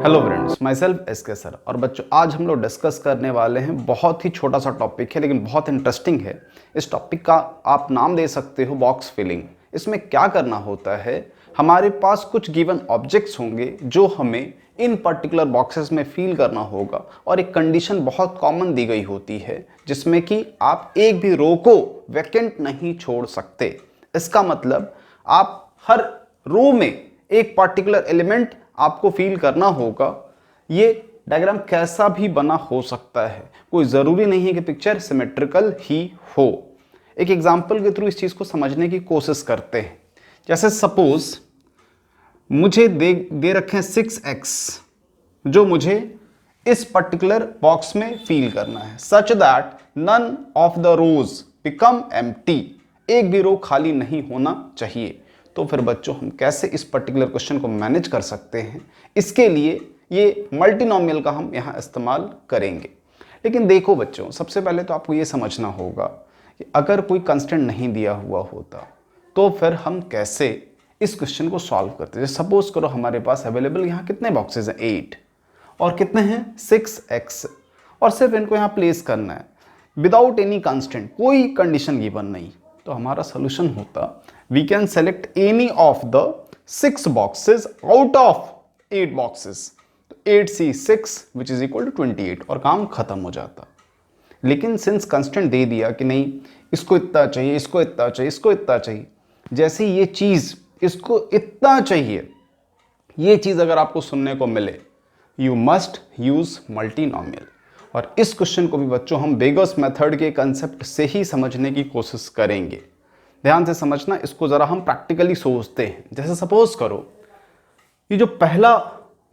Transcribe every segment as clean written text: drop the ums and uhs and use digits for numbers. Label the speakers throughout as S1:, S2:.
S1: Hello friends, myself SK sir. और बच्चों, आज हम लोग डिस्कस करने वाले हैं, बहुत ही छोटा सा टॉपिक है लेकिन बहुत इंटरेस्टिंग है। इस टॉपिक का आप नाम दे सकते हो बॉक्स फिलिंग। इसमें क्या करना होता है, हमारे पास कुछ गिवन ऑब्जेक्ट्स होंगे जो हमें इन पर्टिकुलर बॉक्सेस में फिल करना होगा, और एक कंडीशन बहुत कॉमन दी गई होती है जिसमें कि आप एक भी रो को वैकेंट नहीं छोड़ सकते। इसका मतलब आप हर रो में एक पर्टिकुलर एलिमेंट आपको फील करना होगा। ये डायग्राम कैसा भी बना हो सकता है, कोई ज़रूरी नहीं है कि पिक्चर सिमेट्रिकल ही हो। एक एग्जांपल के थ्रू इस चीज़ को समझने की कोशिश करते हैं। जैसे सपोज मुझे दे रखे हैं 6x, जो मुझे इस पर्टिकुलर बॉक्स में फील करना है, such that none of the rows become empty. एक भी रो खाली नहीं होना चाहिए। तो फिर बच्चों, हम कैसे इस पर्टिकुलर क्वेश्चन को मैनेज कर सकते हैं, इसके लिए ये मल्टीनोमियल का हम यहाँ इस्तेमाल करेंगे। लेकिन देखो बच्चों, सबसे पहले तो आपको ये समझना होगा कि अगर कोई कंस्टेंट नहीं दिया हुआ होता तो फिर हम कैसे इस क्वेश्चन को सॉल्व करते हैं। सपोज करो हमारे पास अवेलेबल यहाँ कितने बॉक्सेज हैं, 8, और कितने हैं 6x, और सिर्फ इनको यहाँ प्लेस करना है विदाउट एनी कंस्टेंट, कोई कंडीशन गिवन नहीं। तो हमारा सोल्यूशन होता, we can select any of the 6 boxes out of 8 boxes. तो 8c6 which is equal to 28, और काम खत्म हो जाता। लेकिन सिंस कंस्टेंट दे दिया कि नहीं, इसको इतना चाहिए, इसको इतना चाहिए, इसको इतना चाहिए, जैसे ये चीज इसको इतना चाहिए, ये चीज अगर आपको सुनने को मिले, यू मस्ट यूज मल्टीनोमियल। और इस क्वेश्चन को भी बच्चों हम बेगर्स मेथड के कंसेप्ट से ही समझने की कोशिश करेंगे। ध्यान से समझना, इसको जरा हम प्रैक्टिकली सोचते हैं। जैसे सपोज करो ये जो पहला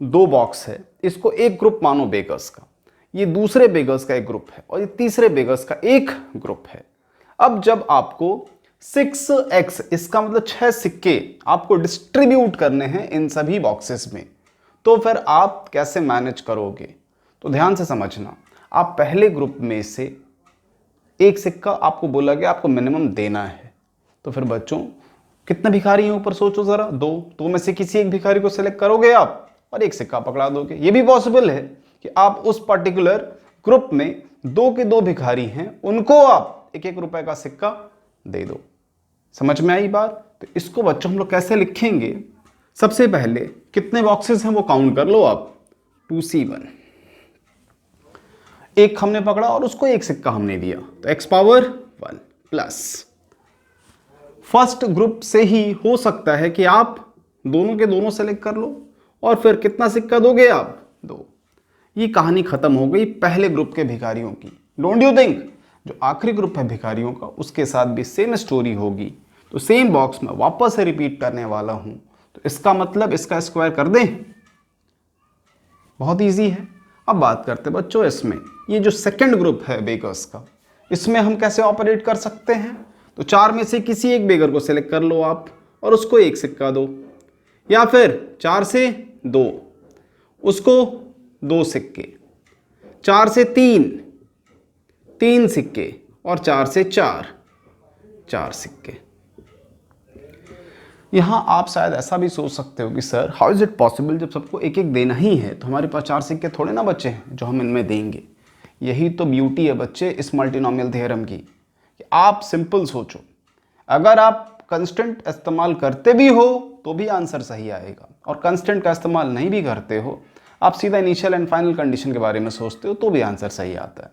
S1: 2 बॉक्स है, इसको एक ग्रुप मानो बेगर्स का, ये दूसरे बेगर्स का एक ग्रुप है, और ये तीसरे बेगर्स का एक ग्रुप है। अब जब आपको 6x, इसका मतलब 6 सिक्के आपको डिस्ट्रीब्यूट करने हैं इन सभी बॉक्सेस में, तो फिर आप कैसे मैनेज करोगे। तो ध्यान से समझना, आप पहले ग्रुप में से एक सिक्का आपको बोला गया आपको मिनिमम देना है। तो फिर बच्चों, कितने भिखारी हैं ऊपर सोचो जरा, 2। तो में से किसी एक भिखारी को सिलेक्ट करोगे आप और एक सिक्का पकड़ा दोगे। ये भी पॉसिबल है कि आप उस पर्टिकुलर ग्रुप में 2 के 2 भिखारी हैं, उनको आप 1-1 रुपए का सिक्का दे दो। समझ में आई बात। तो इसको बच्चों हम लोग कैसे लिखेंगे, सबसे पहले कितने बॉक्सेस हैं वो काउंट कर लो आप। 2c1, एक हमने पकड़ा और उसको एक सिक्का हमने दिया, तो x power 1 plus first group से ही हो सकता है कि आप दोनों के दोनों सेलेक्ट कर लो, और फिर कितना सिक्का दोगे आप, 2। ये कहानी खत्म हो गई पहले ग्रुप के भिखारियों की। डोंट यू थिंक जो आखिरी ग्रुप है भिखारियों का, उसके साथ भी सेम स्टोरी होगी। तो सेम बॉक्स में वापस से रिपीट करने वाला हूं, तो इसका मतलब इसका स्क्वायर कर दें। बहुत ईजी है। अब बात करते हैं बच्चों, इसमें ये जो सेकंड ग्रुप है बेगर्स का, इसमें हम कैसे ऑपरेट कर सकते हैं। तो 4 में से किसी एक बेगर को सिलेक्ट कर लो आप और उसको एक सिक्का दो, या फिर 4 से 2, उसको 2 सिक्के, 4 से 3 सिक्के, और 4 से 4 सिक्के। यहां आप शायद ऐसा भी सोच सकते हो कि sir how is it possible, जब सबको एक एक देना ही है तो हमारे पास 4 सिक्के थोड़े ना बचे हैं जो हम इनमें देंगे। यही तो ब्यूटी है बच्चे इस मल्टीनोमियल थ्योरम की, कि आप सिंपल सोचो, अगर आप कंस्टेंट इस्तेमाल करते भी हो तो भी आंसर सही आएगा, और कंस्टेंट का इस्तेमाल नहीं भी करते हो, आप सीधा इनिशियल एंड फाइनल कंडीशन के बारे में सोचते हो तो भी आंसर सही आता है।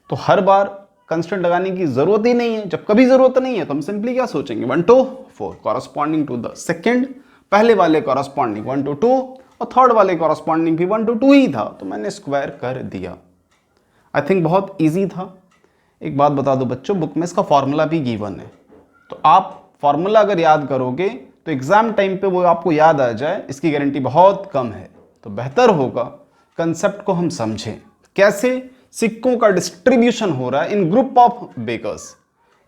S1: तो हर बार कंस्टेंट लगाने की जरूरत ही नहीं है। जब कभी जरूरत नहीं है तो हम सिंपली क्या सोचेंगे, 1 to 4 corresponding to the second, पहले वाले कॉरस्पॉन्डिंग 1 to 2, और थर्ड वाले कॉरस्पॉन्डिंग भी 1 to 2 ही था, तो मैंने स्क्वायर कर दिया। आई थिंक बहुत ईजी था। एक बात बता दो बच्चों, बुक में इसका फॉर्मूला भी गिवन है, तो आप फॉर्मूला अगर याद करोगे तो एग्जाम टाइम पे वो आपको याद आ जाए, इसकी गारंटी बहुत कम है। तो बेहतर होगा कंसेप्ट को हम समझें, कैसे सिक्कों का डिस्ट्रीब्यूशन हो रहा है इन ग्रुप ऑफ बेगर्स।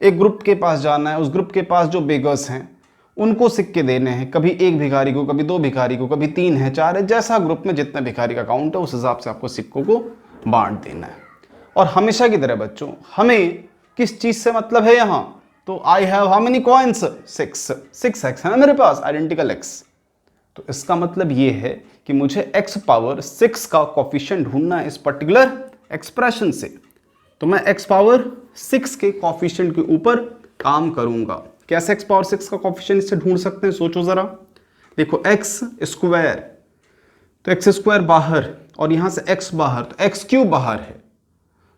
S1: एक ग्रुप के पास जाना है, उस ग्रुप के पास जो बेगर्स हैं उनको सिक्के देने हैं, कभी एक भिखारी को, कभी 2 भिखारी को, कभी 3 है, 4 है, जैसा ग्रुप में जितने भिखारी का काउंट है उस हिसाब से आपको सिक्कों को बांट देना है। और हमेशा की तरह बच्चों, हमें किस चीज से मतलब है यहां, तो I have how many coins, 6x है ना मेरे पास, आइडेंटिकल x, तो इसका मतलब ये है कि मुझे x पावर 6 का कॉफिशिएंट ढूंढना है इस पर्टिकुलर एक्सप्रेशन से। तो मैं x पावर 6 के कॉफिशिएंट के ऊपर काम करूंगा। कैसे x पावर 6 का कॉफिशिएंट इससे ढूंढ सकते हैं, सोचो जरा। देखो x स्क्वायर, तो x स्क्वायर बाहर और यहां से x बाहर, तो x क्यूब बाहर है।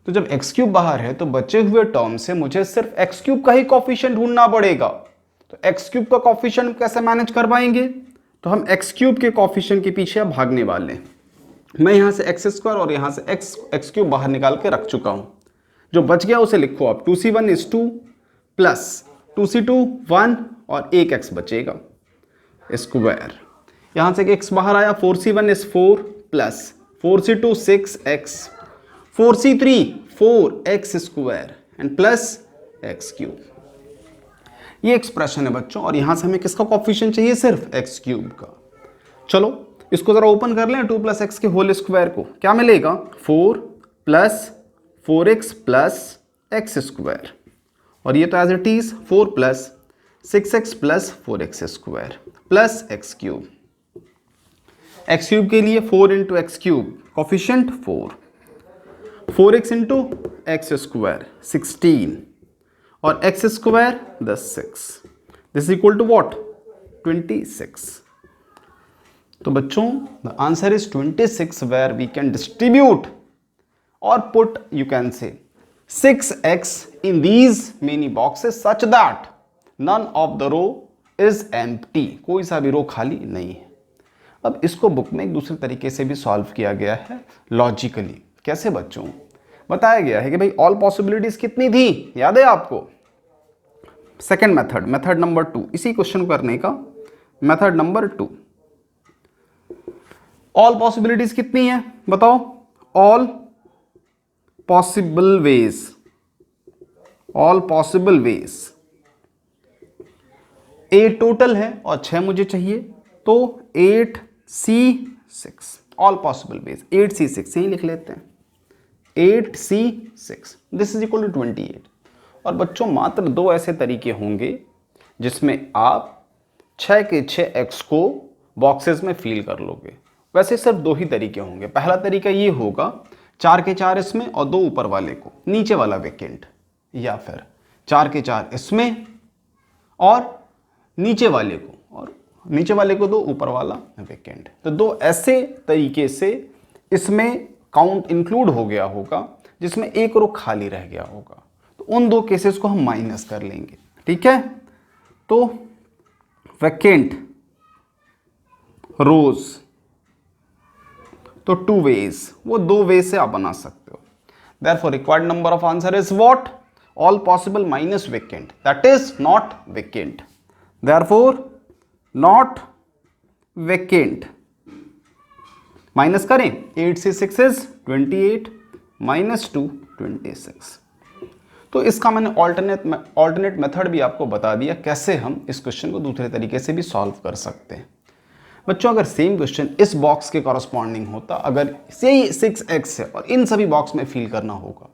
S1: तो जब x क्यूब बाहर है तो बचे हुए टर्म से मुझे सिर्फ x क्यूब का ही कॉफिशिएंट ढूंढना पड़ेगा। तो x क्यूब का कॉफिशिएंट कैसे मैनेज कर पाएंगे, तो हम x क्यूब के कॉफिशिएंट के पीछे भागने वाले हैं। मैं यहां से x स्क्वायर और यहां से x क्यूब बाहर निकाल के रख चुका हूं। जो बच गया उसे लिखो आप, 2c1 is 2 प्लस 2c2 1 और एक x बचेगा स्क्वायर। यहां से x बाहर आया, 4c1 is 4 plus 4c2 6x, 4c3 4x square and plus x cube. ये एक्सप्रेशन है बच्चों, और यहां से हमें किसका कॉफिशिएंट चाहिए, सिर्फ x क्यूब का। चलो इसको जरा ओपन कर लें, 2 प्लस एक्स के होल स्क्वायर को, क्या मिलेगा 4 plus 4x plus x square, और ये तो as it is 4 plus 6x plus 4x square plus x cube. x cube के लिए 4 into X cube, coefficient 4, 4x into X square 16 और x square 6, this equal to what 26। तो बच्चों the answer is 26 where we can distribute और put you can say 6x in these many boxes such that none of the row is empty, कोई सा भी रो खाली नहीं है। अब इसको बुक में एक दूसरे तरीके से भी सॉल्व किया गया है लॉजिकली। कैसे बच्चों, बताया गया है कि भाई ऑल पॉसिबिलिटीज कितनी थी, याद है आपको। सेकंड मेथड, मेथड नंबर 2, इसी क्वेश्चन को करने का मेथड नंबर 2। ऑल पॉसिबिलिटीज कितनी है बताओ, all possible ways, all possible ways 8 total है और 6 मुझे चाहिए, तो 8c6 all possible ways, 8c6 यही लिख लेते हैं, 8c6 this is equal to 28। और बच्चों मात्र 2 ऐसे तरीके होंगे जिसमें आप 6 के 6 x को बॉक्सेस में फिल कर लोगे। वैसे सिर्फ 2 ही तरीके होंगे। पहला तरीका ये होगा 4 के 4 इसमें और 2 ऊपर वाले को, नीचे वाला वेकेंट, या फिर 4 के 4 इसमें और नीचे वाले को, और नीचे वाले को 2 ऊपर वाला वेकेंट। तो 2 ऐसे तरीके से इसमें काउंट इंक्लूड हो गया होगा जिसमें एक रो खाली रह गया होगा। तो उन 2 केसेस को हम माइनस कर लेंगे, ठीक है। तो वेकेंट रोज तो 2 वेज, वो 2 वेज से आप बना सकते हो। Therefore required number of answer is what? All possible minus vacant, that is not vacant. Therefore not vacant. Minus करें, 8 से 6 is 28 minus 2 26। तो इसका मैंने ऑल्टरनेट मेथड भी आपको बता दिया कैसे हम इस क्वेश्चन को दूसरे तरीके से भी सॉल्व कर सकते हैं। बच्चों अगर सेम क्वेश्चन इस बॉक्स के कॉरस्पॉन्डिंग होता, अगर से 6x है और इन सभी बॉक्स में फिल करना होगा,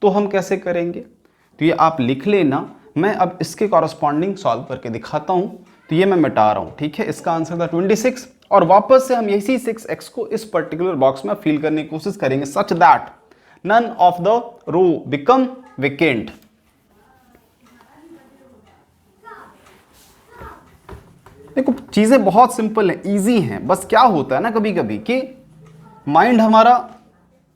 S1: तो हम कैसे करेंगे, तो ये आप लिख लेना। मैं अब इसके कॉरस्पॉन्डिंग सॉल्व करके दिखाता हूं। तो ये मैं मिटा रहा हूं, ठीक है। इसका आंसर था 26 और वापस से हम यही 6x को इस पर्टिकुलर बॉक्स में फिल करने की कोशिश करेंगे such that none of the row become vacant. देखो चीजें बहुत सिंपल हैं, इजी हैं। बस क्या होता है ना कभी कभी कि माइंड हमारा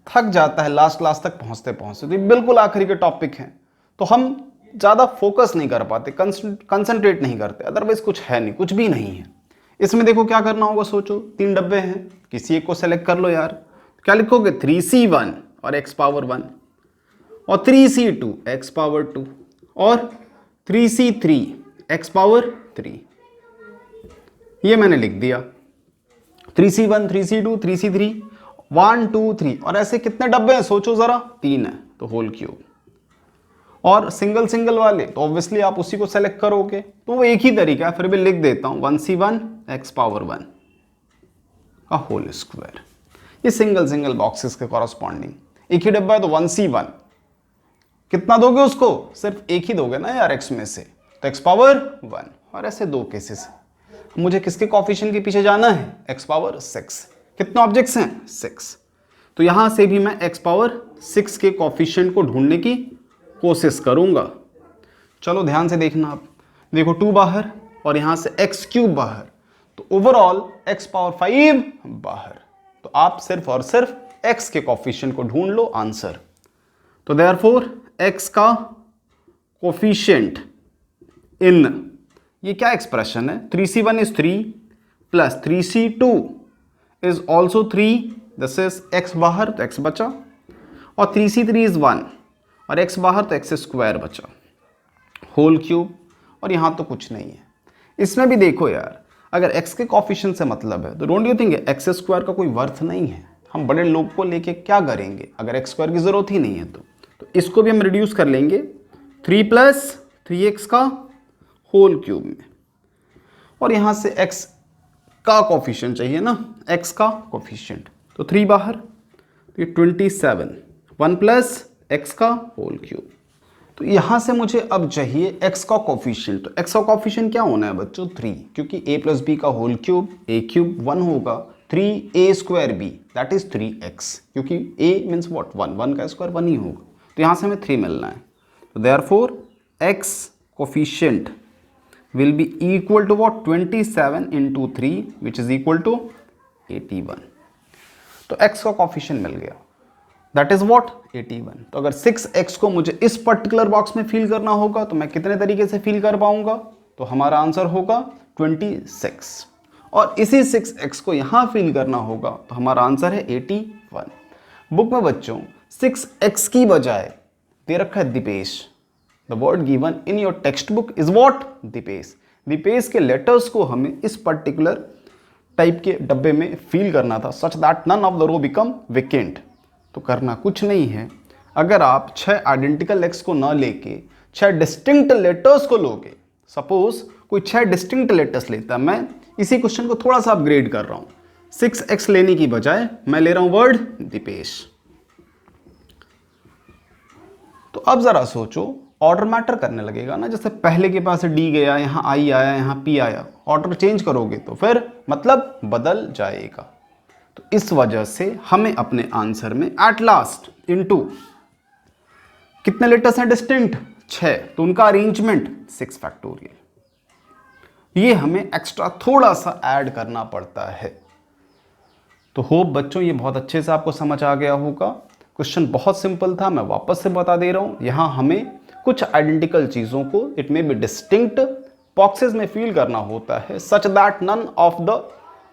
S1: थक जाता है लास्ट तक पहुंचते पहुंचते। तो ये बिल्कुल आखिरी के टॉपिक हैं, तो हम ज़्यादा फोकस नहीं कर पाते, कंसंट्रेट नहीं करते। अदरवाइज कुछ है नहीं, कुछ भी नहीं है इसमें। देखो क्या करना होगा, सोचो 3 डब्बे हैं, किसी एक को सेलेक्ट कर लो यार। क्या लिखोगे, 3c1 और x पावर 1 और 3c2 x पावर 2 और 3c3 x पावर 3। ये मैंने लिख दिया 3c1 3c2 3c3 1 2 3। और ऐसे कितने डब्बे हैं सोचो जरा, 3 है, तो होल क्यूब। और सिंगल वाले तो ऑब्वियसली आप उसी को सेलेक्ट करोगे, तो वो एक ही तरीका है। फिर भी लिख देता हूं 1c1 x पावर 1 का होल स्क्वायर। ये सिंगल बॉक्सेस के कॉरस्पॉन्डिंग एक ही डब्बा है, तो 1c1 कितना दोगे उसको, सिर्फ एक ही दोगे ना यार x में से, तो x पावर 1। और ऐसे 2 केसेस मुझे किसके कोफिशिएंट के पीछे जाना है? x power 6। कितने ऑब्जेक्ट्स हैं? 6। तो यहां से भी मैं x पावर 6 के कोफिशिएंट को ढूंढने की कोशिश करूंगा। चलो ध्यान से देखना, आप देखो 2 बाहर और यहां से x³ बाहर, तो ओवरऑल x पावर 5 बाहर। तो आप सिर्फ और सिर्फ x के कोफिशिएंट को ढूंढ लो, आंसर। तो देयरफॉर x का कोफिशिएंट इन, ये क्या एक्सप्रेशन है? 3c1 is 3 plus 3c2 is also 3, this is x बाहर तो x बचा, और 3c3 इज 1 और x बाहर तो x² बचा, होल क्यूब। और यहां तो कुछ नहीं है। इसमें भी देखो यार, अगर x के कोफिशिएंट से मतलब है तो डोंट यू थिंक x² का कोई वर्थ नहीं है? हम बड़े लोग को लेके क्या करेंगे अगर x² की जरूरत ही नहीं है? तो इसको भी हम रिड्यूस कर लेंगे 3 प्लस 3x का होल क्यूब में, और यहां से x का कोफिशिएंट चाहिए ना, x का कोफिशिएंट, तो 3 बाहर, तो ये 27, 1 प्लस x का होल क्यूब। तो यहां से मुझे अब चाहिए x का कोफिशिएंट। तो x का कोफिशिएंट क्या होना है बच्चों? 3, क्योंकि a प्लस b का होल क्यूब, a³ 1 होगा, 3a²b दैट इज 3x, क्योंकि a मीन्स व्हाट? 1, 1 का स्क्वायर 1 ही होगा। तो यहां से हमें 3 मिलना है। तो therefore x coefficient will be equal to what? 27 into 3 which is equal to 81। तो x का कोफिशिएंट मिल गया, that is what? 81। तो अगर 6x को मुझे इस पर्टिकुलर बॉक्स में फिल करना होगा तो मैं कितने तरीके से फिल कर पाऊंगा? तो हमारा आंसर होगा 26। और इसी 6x को यहां फिल करना होगा तो हमारा आंसर है 81। बुक में बच्चों 6x की बजाय दे रखा है Dipesh. The word given in your textbook is what? Dipesh. Dipesh के लेटर्स को हमें इस पर्टिकुलर टाइप के डब्बे में फिल करना था, such that none of the row become vacant। तो करना कुछ नहीं है, अगर आप 6 आइडेंटिकल x को ना लेके 6 डिस्टिंक्ट लेटर्स को लोगे, सपोज कोई 6 डिस्टिंक्ट लेटर्स लेता, मैं इसी क्वेश्चन को थोड़ा सा अपग्रेड कर रहा हूं, 6x लेने की बजाय मैं ले रहा हूं वर्ड दीपेश। तो अब जरा सोचो, ऑर्डर मैटर करने लगेगा ना, जैसे पहले के पास D गया, यहाँ I आया, यहाँ P आया, ऑर्डर चेंज करोगे तो फिर मतलब बदल जाएगा। तो इस वजह से हमें अपने आंसर में एट लास्ट इनटू कितने लेटर्स हैं डिस्टिंक्ट? 6, तो उनका अरेंजमेंट 6 फैक्टोरियल, ये हमें एक्स्ट्रा थोड़ा सा ऐड करना पड़ता है। तो होप बच्चों ये बहुत अच्छे से आपको समझ आ गया होगा। क्वेश्चन बहुत सिंपल था, मैं वापस से बता दे रहा हूं। यहां हमें कुछ आइडेंटिकल चीजों को it may be distinct boxes में फिल करना होता है, such that none of the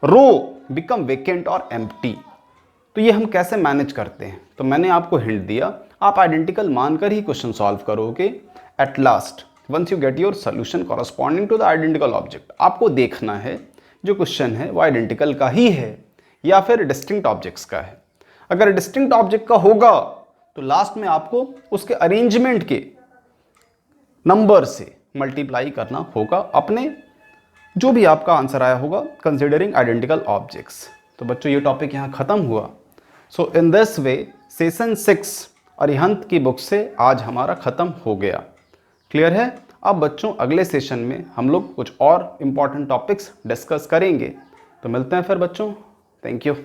S1: row become vacant और एम्प्टी। तो ये हम कैसे मैनेज करते हैं? तो मैंने आपको हिंट दिया, आप आइडेंटिकल मानकर ही क्वेश्चन सॉल्व करोगे। At last once you get your solution corresponding to the identical object, आपको देखना है जो क्वेश्चन है वो आइडेंटिकल का ही है या फिर डिस्टिंक्ट ऑब्जेक्ट्स का है। अगर डिस्टिंक्ट ऑब्जेक्ट का होगा तो लास्ट में आपको उसके अरेंजमेंट के नंबर से मल्टीप्लाई करना होगा अपने जो भी आपका आंसर आया होगा कंसिडरिंग आइडेंटिकल ऑब्जेक्ट्स। तो बच्चों ये टॉपिक यहाँ खत्म हुआ। So in this way session 6 Arihant की बुक से आज हमारा खत्म हो गया। क्लियर है? अब बच्चों अगले सेशन में हम लोग कुछ और इंपॉर्टेंट टॉपिक्स डिस्कस करेंगे। तो मिलते हैं फिर बच्चों, थैंक यू।